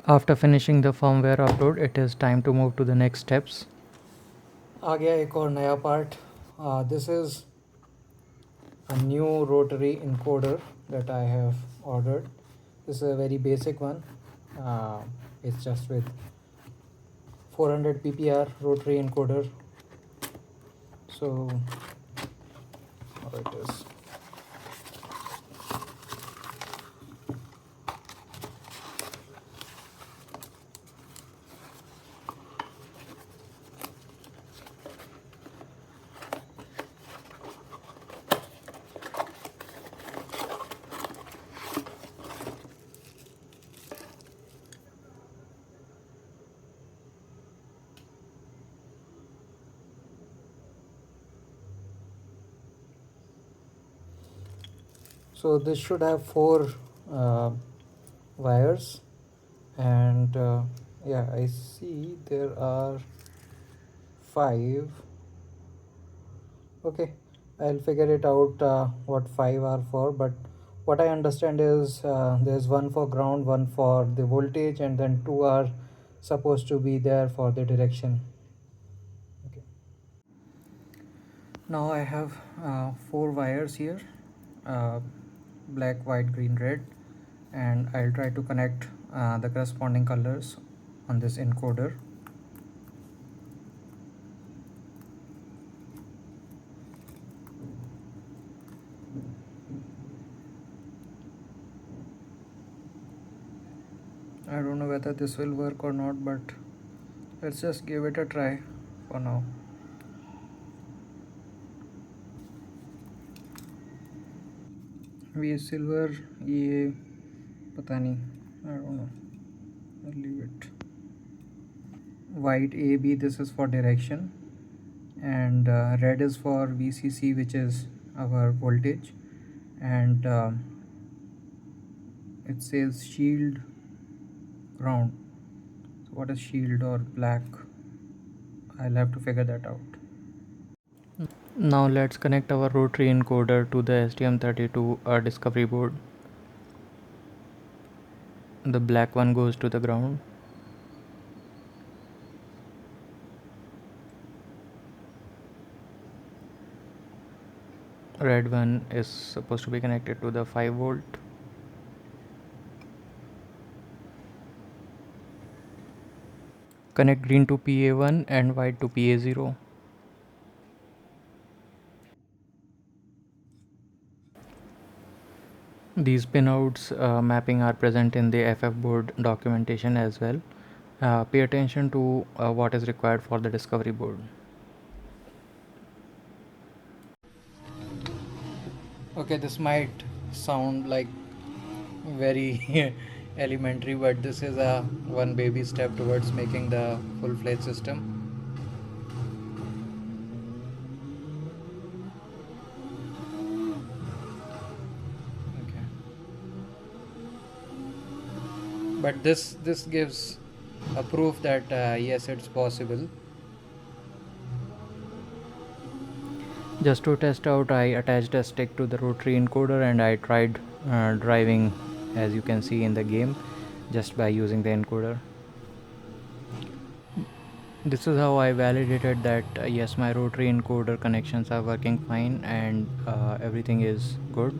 After finishing the firmware upload, it is time to move to the next steps. आ गया एक और नया part. This is a new rotary encoder that I have ordered. This is a very basic one. It's just with 400 ppr rotary encoder. So how it is. So this should have 4 wires, and yeah, I see there are 5. Okay, I'll figure it out what 5 are for, but what I understand is there's one for ground, one for the voltage, and then 2 are supposed to be there for the direction. Okay. Now I have 4 wires here, uh, black, white, green, red, and I'll try to connect the corresponding colors on this encoder. I don't know whether this will work or not, but let's just give it a try for now. ये silver, ये पता नहीं, I don't know, I'll leave it. White AB, this is for direction, and red is for VCC, which is our voltage, and it says shield ground. So what is shield or black? I'll have to figure that out. Now let's connect our rotary encoder to the STM32 Discovery board. The black one goes to the ground. Red one is supposed to be connected to the 5 volt. Connect green to PA1 and white to PA0. These pinouts mapping are present in the FFboard documentation as well. Pay attention to what is required for the discovery board. Okay, this might sound like very elementary, but this is a one baby step towards making the full-fledged system. Okay, but this gives a proof that yes, it's possible. Just to test out, I attached a stick to the rotary encoder and I tried driving, as you can see in the game, just by using the encoder. This is how I validated that yes, my rotary encoder connections are working fine and everything is good.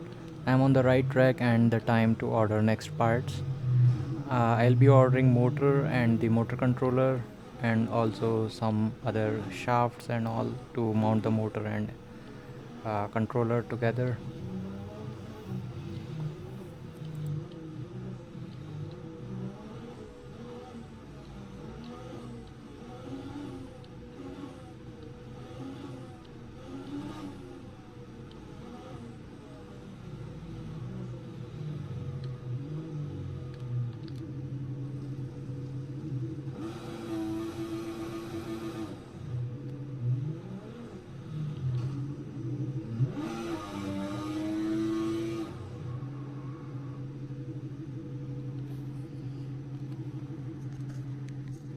I'm on the right track and the time to order next parts. I'll be ordering motor and the motor controller and also some other shafts and all to mount the motor and controller together.